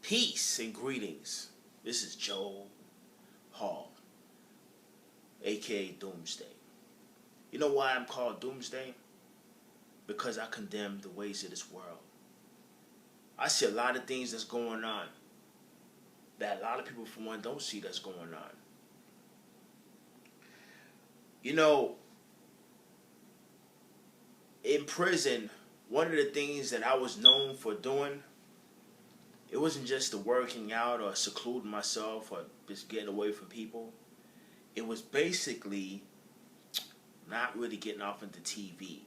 Peace and greetings. This is Joe Hall, aka Doomsday. You know why I'm called Doomsday? Because I condemn the ways of this world. I see a lot of things that's going on that a lot of people, for one, don't see that's going on. You know, in prison, one of the things that I was known for doing, it wasn't just the working out or secluding myself or just getting away from people. It was basically not really getting off into TV.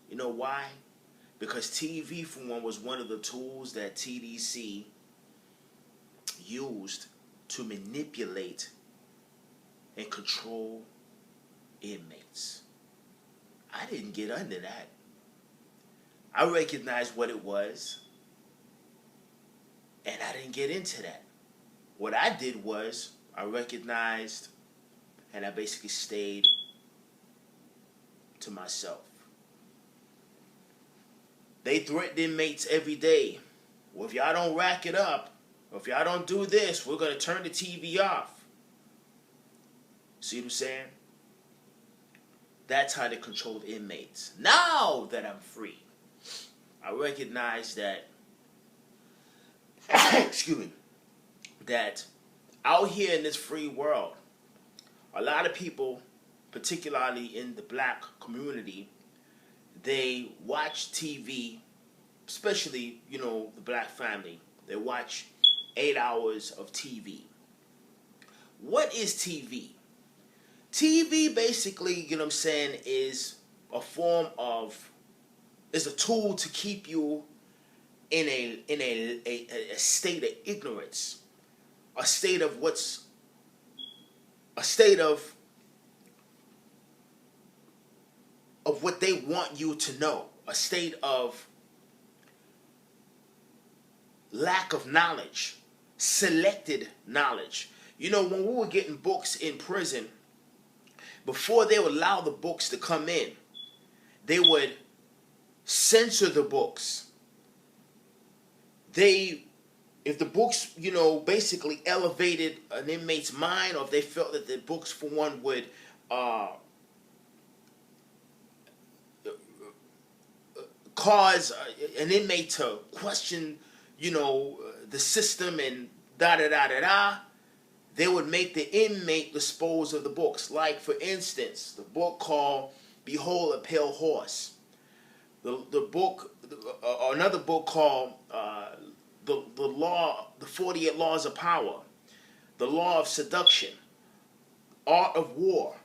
You know why? Because TV, for one of the tools that TDC used to manipulate and control inmates. I didn't get under that. I recognized what it was, and I didn't get into that. What I did was I recognized, and I basically stayed to myself. They threaten inmates every day. Well, if y'all don't rack it up, or if y'all don't do this, we're going to turn the TV off. See what I'm saying? That's how they controlled inmates. Now that I'm free, I recognize that, excuse me, that out here in this free world, a lot of people, particularly in the black community, they watch TV, especially, the black family. They watch 8 hours of TV. What is TV? TV basically, is a form of, is a tool to keep you in a state of ignorance, a state of what they want you to know, a state of lack of knowledge, selected knowledge. When we were getting books in prison, before they would allow the books to come in, they would censor the books. If the books, basically elevated an inmate's mind, or if they felt that the books, for one, would cause an inmate to question, the system and da-da-da-da-da, they would make the inmate dispose of the books. Like, for instance, the book called Behold a Pale Horse. The book, another book called the 48 Laws of Power, The Law of Seduction, Art of War.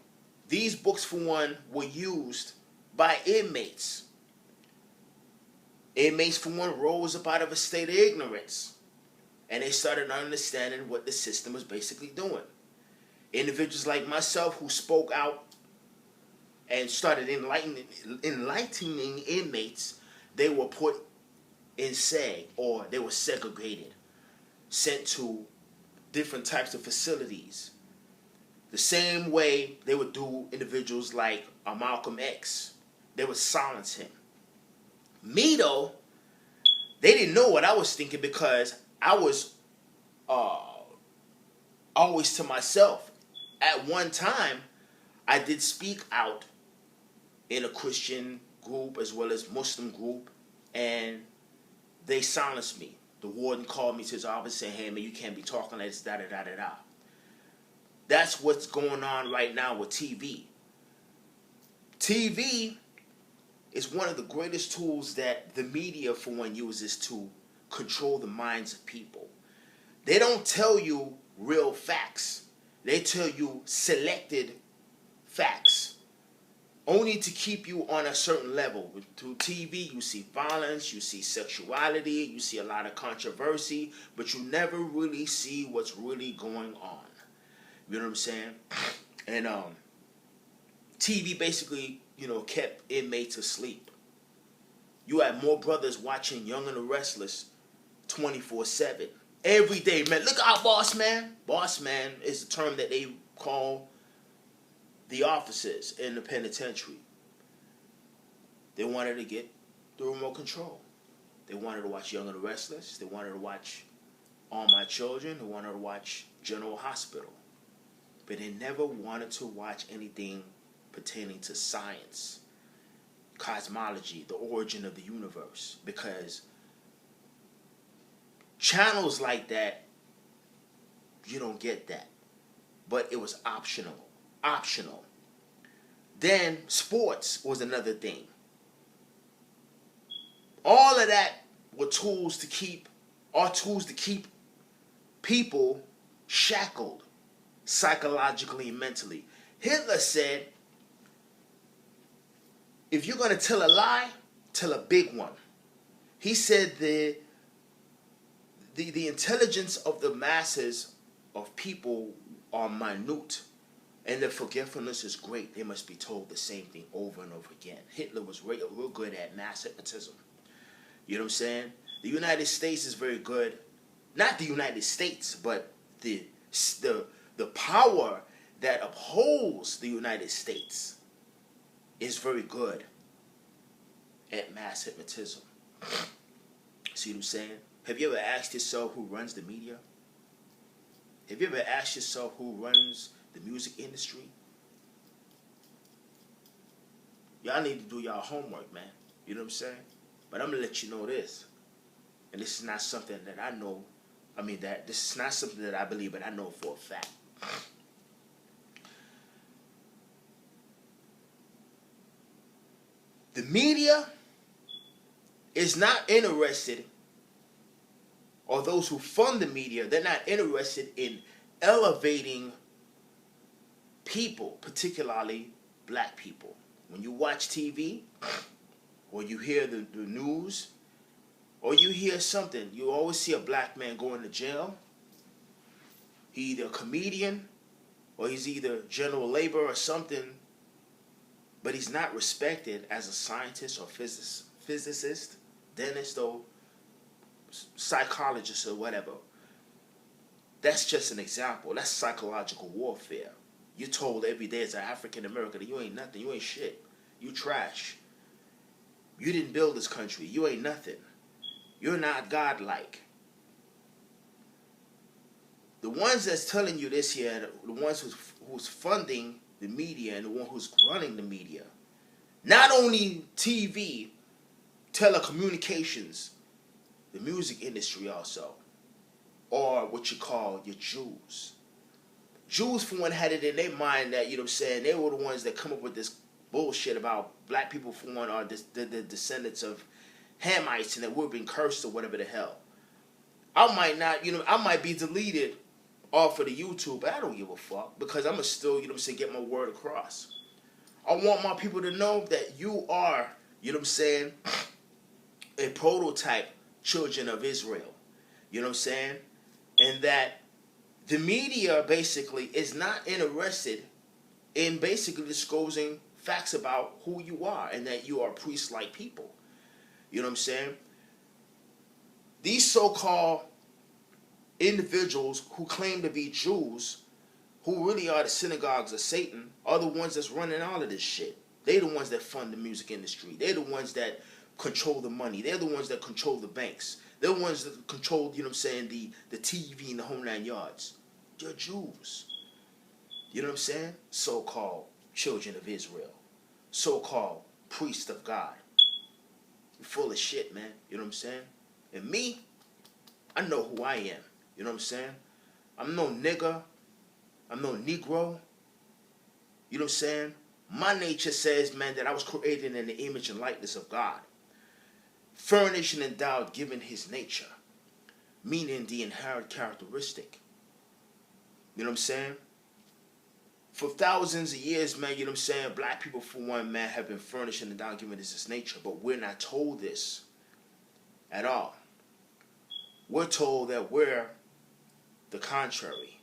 These books, for one, were used by inmates. Inmates, for one, rose up out of a state of ignorance, and they started understanding what the system was basically doing. Individuals like myself who spoke out and started enlightening inmates, they were put in SEG, or they were segregated, sent to different types of facilities. The same way they would do individuals like Malcolm X. They would silence him. Me, though, they didn't know what I was thinking, because I was always to myself. At one time, I did speak out in a Christian group as well as Muslim group, and they silenced me. The warden called me to his office saying, "Hey, man, you can't be talking like this, da-da-da-da-da." That's what's going on right now with TV. TV is one of the greatest tools that the media, for one, uses to control the minds of people. They don't tell you real facts. They tell you selected facts, only to keep you on a certain level. Through TV, you see violence, you see sexuality, you see a lot of controversy, but you never really see what's really going on. You know what I'm saying? And TV basically, kept inmates asleep. You had more brothers watching Young and the Restless 24/7. Every day, man. Look out, boss man. Boss man is the term that they call the officers in the penitentiary. They wanted to get the remote control. They wanted to watch Young and the Restless. They wanted to watch all my children who wanted to watch General Hospital, but they never wanted to watch anything pertaining to science, cosmology, the origin of the universe, because channels like that, you don't get that. But it was optional. Optional. Then sports was another thing. All of that were tools to keep people shackled psychologically and mentally. Hitler said, if you're going to tell a lie, tell a big one. He said the intelligence of the masses of people are minute, and their forgetfulness is great. They must be told the same thing over and over again. Hitler was real good at mass hypnotism. You know what I'm saying? The United States is very good. Not the United States, but the power that upholds the United States is very good at mass hypnotism. See what I'm saying? Have you ever asked yourself who runs the media? Have you ever asked yourself who runs the music industry? Y'all need to do y'all homework, man. You know what I'm saying? But I'm going to let you know this. And this is not something that I know. This is not something that I believe, but I know for a fact. The media is not interested, or those who fund the media, they're not interested in elevating people, particularly black people. When you watch TV, or you hear the news, or you hear something, you always see a black man going to jail. He's either a comedian, or he's either general labor or something, but he's not respected as a scientist or physicist, dentist, or psychologist, or whatever. That's just an example. That's psychological warfare. You're told every day as an African American that you ain't nothing, you ain't shit, you trash. You didn't build this country, you ain't nothing. You're not godlike. The ones that's telling you this here, the ones who's funding the media and the one who's running the media, not only TV, telecommunications, the music industry also, or what you call your Jews. Jews, for one, had it in their mind that, you know what I'm saying, they were the ones that come up with this bullshit about black people, for one, are the descendants of Hamites and that we're being cursed or whatever the hell. I might be deleted off of the YouTube, but I don't give a fuck, because I'm going to still, you know what I'm saying, get my word across. I want my people to know that you are, you know what I'm saying, a prototype children of Israel. You know what I'm saying? And that the media basically is not interested in basically disclosing facts about who you are and that you are priest-like people. You know what I'm saying? These so-called individuals who claim to be Jews, who really are the synagogues of Satan, are the ones that's running all of this shit. They're the ones that fund the music industry. They're the ones that control the money. They're the ones that control the banks. They're the ones that control, you know what I'm saying, the TV and the whole 9 yards. You're Jews. You know what I'm saying? So-called children of Israel. So-called priests of God. You're full of shit, man. You know what I'm saying? And me, I know who I am. You know what I'm saying? I'm no nigger. I'm no Negro. You know what I'm saying? My nature says, man, that I was created in the image and likeness of God. Furnished and endowed, given his nature. Meaning the inherent characteristic. You know what I'm saying? For thousands of years, man, you know what I'm saying, black people, for one, man, have been furnished and endowed, given his nature. But we're not told this at all. We're told that we're the contrary.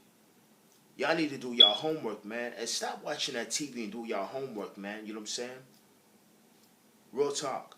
Y'all need to do y'all homework, man. And stop watching that TV and do y'all homework, man. You know what I'm saying? Real talk.